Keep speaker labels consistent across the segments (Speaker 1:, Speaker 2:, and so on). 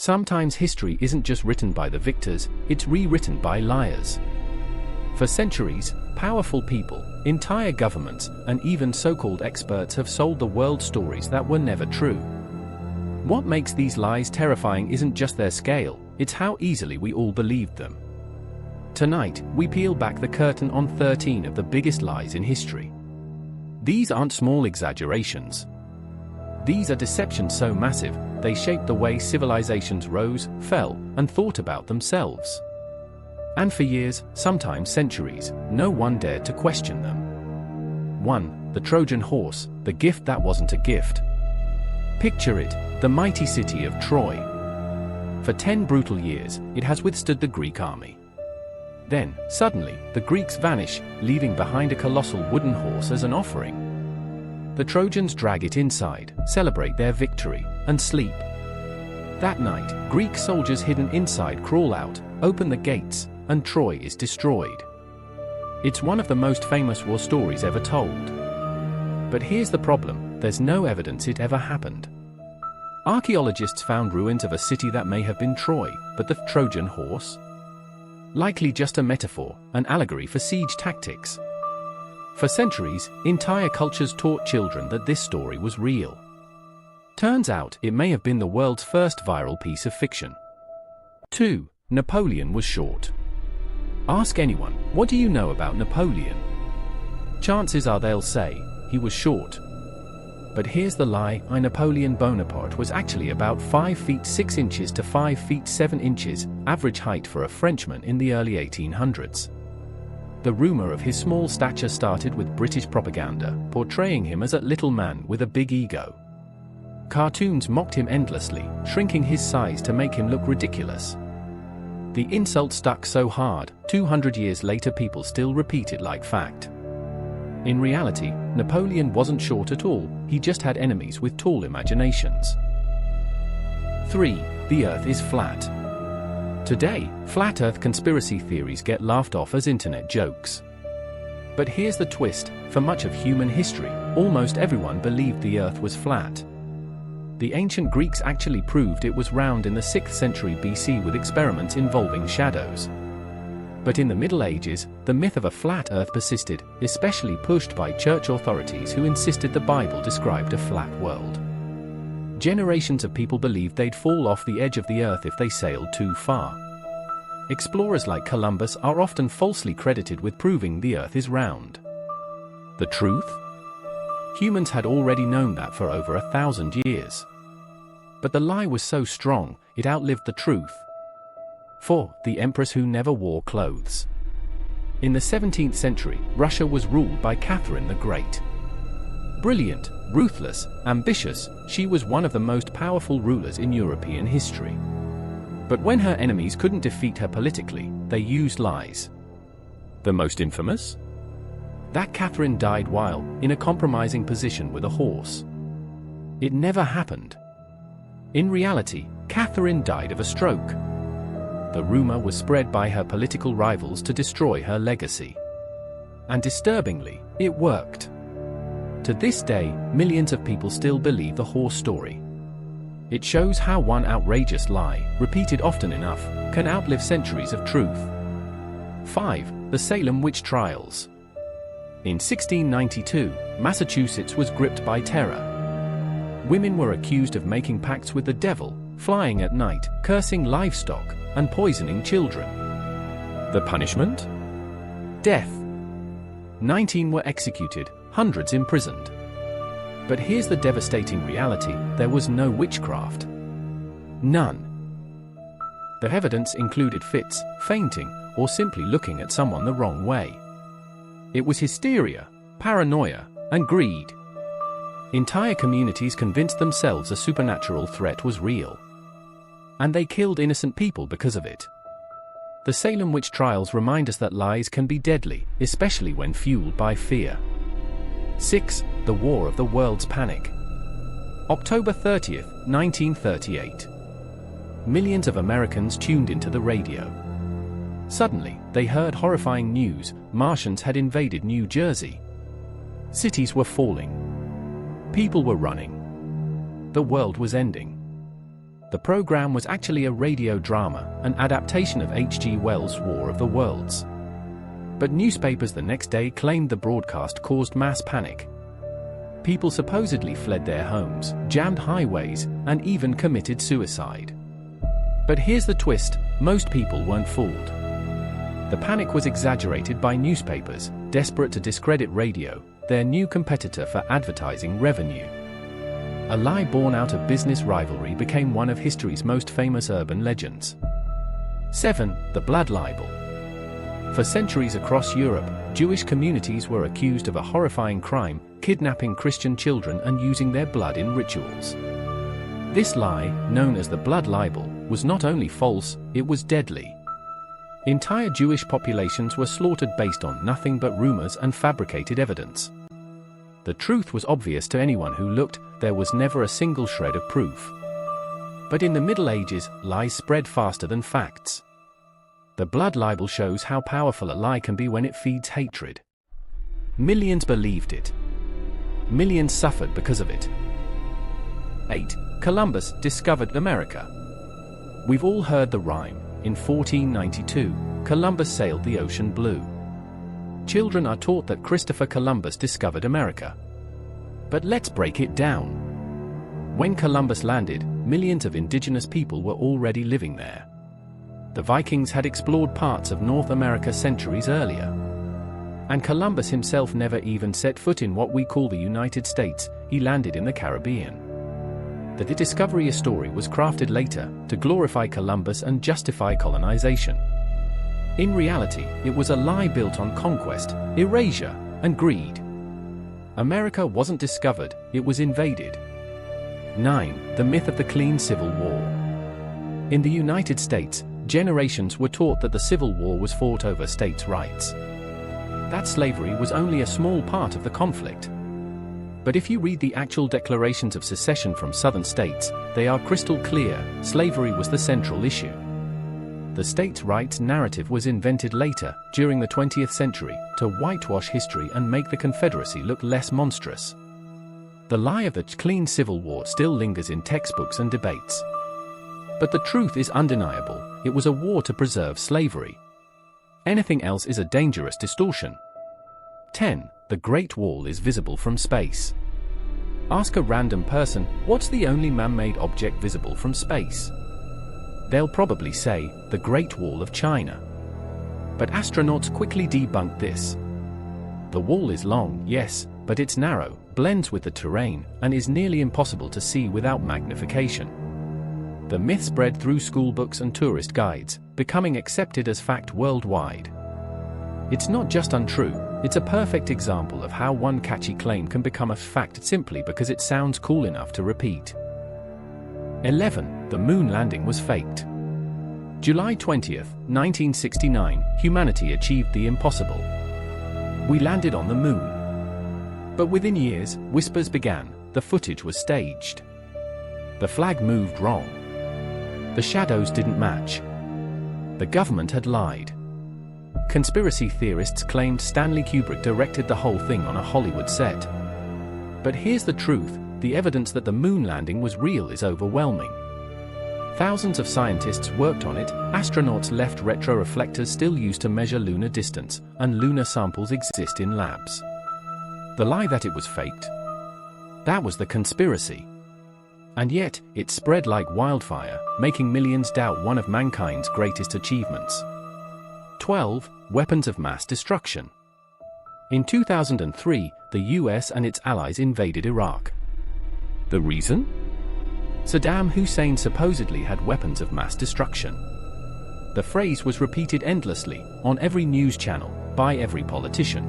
Speaker 1: Sometimes history isn't just written by the victors, it's rewritten by liars. For centuries, powerful people, entire governments, and even so-called experts have sold the world stories that were never true. What makes these lies terrifying isn't just their scale, it's how easily we all believed them. Tonight, we peel back the curtain on 13 of the biggest lies in history. These aren't small exaggerations. These are deceptions so massive, they shaped the way civilizations rose, fell, and thought about themselves. And for years, sometimes centuries, no one dared to question them. 1. The Trojan horse, the gift that wasn't a gift. Picture it, the mighty city of Troy. For 10 brutal years, it has withstood the Greek army. Then, suddenly, the Greeks vanish, leaving behind a colossal wooden horse as an offering. The Trojans drag it inside, celebrate their victory, and sleep. That night, Greek soldiers hidden inside crawl out, open the gates, and Troy is destroyed. It's one of the most famous war stories ever told. But here's the problem, there's no evidence it ever happened. Archaeologists found ruins of a city that may have been Troy, but the Trojan horse? Likely just a metaphor, an allegory for siege tactics. For centuries, entire cultures taught children that this story was real. Turns out, it may have been the world's first viral piece of fiction. 2. Napoleon was short. Ask anyone, what do you know about Napoleon? Chances are they'll say, he was short. But here's the lie, Napoleon Bonaparte was actually about 5 feet 6 inches to 5 feet 7 inches, average height for a Frenchman in the early 1800s. The rumor of his small stature started with British propaganda, portraying him as a little man with a big ego. Cartoons mocked him endlessly, shrinking his size to make him look ridiculous. The insult stuck so hard, 200 years later people still repeat it like fact. In reality, Napoleon wasn't short at all, he just had enemies with tall imaginations. 3. The Earth is flat. Today, flat Earth conspiracy theories get laughed off as internet jokes. But here's the twist, for much of human history, almost everyone believed the Earth was flat. The ancient Greeks actually proved it was round in the 6th century BC with experiments involving shadows. But in the Middle Ages, the myth of a flat Earth persisted, especially pushed by church authorities who insisted the Bible described a flat world. Generations of people believed they'd fall off the edge of the Earth if they sailed too far. Explorers like Columbus are often falsely credited with proving the Earth is round. The truth? Humans had already known that for over 1,000 years. But the lie was so strong, it outlived the truth. 4. The Empress who never wore clothes. In the 17th century, Russia was ruled by Catherine the Great. Brilliant, ruthless, ambitious, she was one of the most powerful rulers in European history. But when her enemies couldn't defeat her politically, they used lies. The most infamous? That Catherine died while in a compromising position with a horse. It never happened. In reality, Catherine died of a stroke. The rumor was spread by her political rivals to destroy her legacy. And disturbingly, it worked. To this day, millions of people still believe the horse story. It shows how one outrageous lie, repeated often enough, can outlive centuries of truth. 5. The Salem Witch Trials. In 1692, Massachusetts was gripped by terror. Women were accused of making pacts with the devil, flying at night, cursing livestock, and poisoning children. The punishment? Death. 19 were executed, hundreds imprisoned. But here's the devastating reality, there was no witchcraft. None. The evidence included fits, fainting, or simply looking at someone the wrong way. It was hysteria, paranoia, and greed. Entire communities convinced themselves a supernatural threat was real. And they killed innocent people because of it. The Salem witch trials remind us that lies can be deadly, especially when fueled by fear. 6. The War of the Worlds Panic. October 30th, 1938. Millions of Americans tuned into the radio. Suddenly, they heard horrifying news, Martians had invaded New Jersey. Cities were falling. People were running. The world was ending. The program was actually a radio drama, an adaptation of H.G. Wells' War of the Worlds. But newspapers the next day claimed the broadcast caused mass panic. People supposedly fled their homes, jammed highways, and even committed suicide. But here's the twist: most people weren't fooled. The panic was exaggerated by newspapers, desperate to discredit radio, their new competitor for advertising revenue. A lie born out of business rivalry became one of history's most famous urban legends. 7. The Blood Libel. For centuries across Europe, Jewish communities were accused of a horrifying crime, kidnapping Christian children and using their blood in rituals. This lie, known as the Blood Libel, was not only false, it was deadly. Entire Jewish populations were slaughtered based on nothing but rumors and fabricated evidence. The truth was obvious to anyone who looked, there was never a single shred of proof. But in the Middle Ages, lies spread faster than facts. The Blood Libel shows how powerful a lie can be when it feeds hatred. Millions believed it. Millions suffered because of it. 8. Columbus discovered America. We've all heard the rhyme. In 1492, Columbus sailed the ocean blue. Children are taught that Christopher Columbus discovered America. But let's break it down. When Columbus landed, millions of indigenous people were already living there. The Vikings had explored parts of North America centuries earlier. And Columbus himself never even set foot in what we call the United States, he landed in the Caribbean. The Discovery story was crafted later, to glorify Columbus and justify colonization. In reality, it was a lie built on conquest, erasure, and greed. America wasn't discovered, it was invaded. 9. The myth of the clean Civil War. In the United States, generations were taught that the Civil War was fought over states' rights. That slavery was only a small part of the conflict. But if you read the actual declarations of secession from southern states, they are crystal clear: slavery was the central issue. The states' rights narrative was invented later, during the 20th century, to whitewash history and make the Confederacy look less monstrous. The lie of the clean Civil War still lingers in textbooks and debates. But the truth is undeniable: it was a war to preserve slavery. Anything else is a dangerous distortion. 10. The Great Wall is visible from space. Ask a random person, what's the only man-made object visible from space? They'll probably say, the Great Wall of China. But astronauts quickly debunked this. The wall is long, yes, but it's narrow, blends with the terrain, and is nearly impossible to see without magnification. The myth spread through schoolbooks and tourist guides, becoming accepted as fact worldwide. It's not just untrue, it's a perfect example of how one catchy claim can become a fact simply because it sounds cool enough to repeat. 11. The moon landing was faked. July 20th, 1969, humanity achieved the impossible. We landed on the moon. But within years, whispers began: the footage was staged. The flag moved wrong. The shadows didn't match. The government had lied. Conspiracy theorists claimed Stanley Kubrick directed the whole thing on a Hollywood set. But here's the truth: the evidence that the moon landing was real is overwhelming. Thousands of scientists worked on it, astronauts left retroreflectors still used to measure lunar distance, and lunar samples exist in labs. The lie that it was faked? That was the conspiracy. And yet, it spread like wildfire, making millions doubt one of mankind's greatest achievements. 12. Weapons of mass destruction. In 2003, the US and its allies invaded Iraq. The reason? Saddam Hussein supposedly had weapons of mass destruction. The phrase was repeated endlessly, on every news channel, by every politician.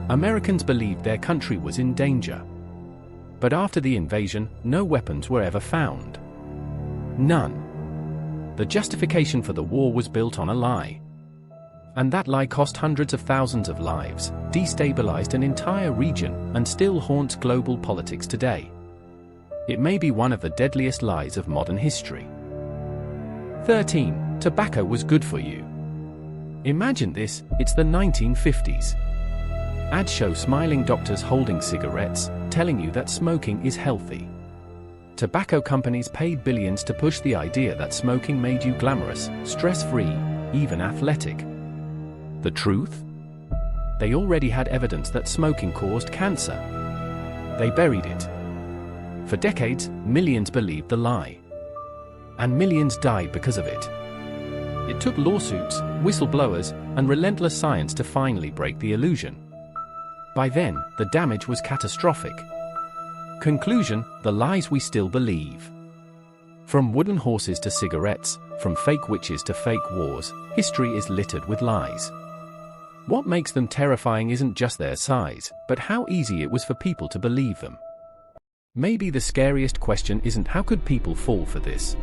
Speaker 1: Americans believed their country was in danger. But after the invasion, no weapons were ever found. None. The justification for the war was built on a lie. And that lie cost hundreds of thousands of lives, destabilized an entire region, and still haunts global politics today. It may be one of the deadliest lies of modern history. 13. Tobacco was good for you. Imagine this, it's the 1950s. Ads show smiling doctors holding cigarettes, telling you that smoking is healthy. Tobacco companies paid billions to push the idea that smoking made you glamorous, stress-free, even athletic. The truth? They already had evidence that smoking caused cancer. They buried it. For decades, millions believed the lie. And millions died because of it. It took lawsuits, whistleblowers, and relentless science to finally break the illusion. By then, the damage was catastrophic. Conclusion: the lies we still believe. From wooden horses to cigarettes, from fake witches to fake wars, history is littered with lies. What makes them terrifying isn't just their size, but how easy it was for people to believe them. Maybe the scariest question isn't how could people fall for this?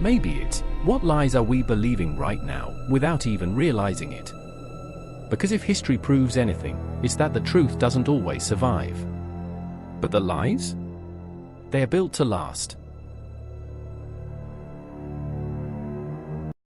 Speaker 1: Maybe it's, what lies are we believing right now, without even realizing it? Because if history proves anything, it's that the truth doesn't always survive. But the lies? They are built to last.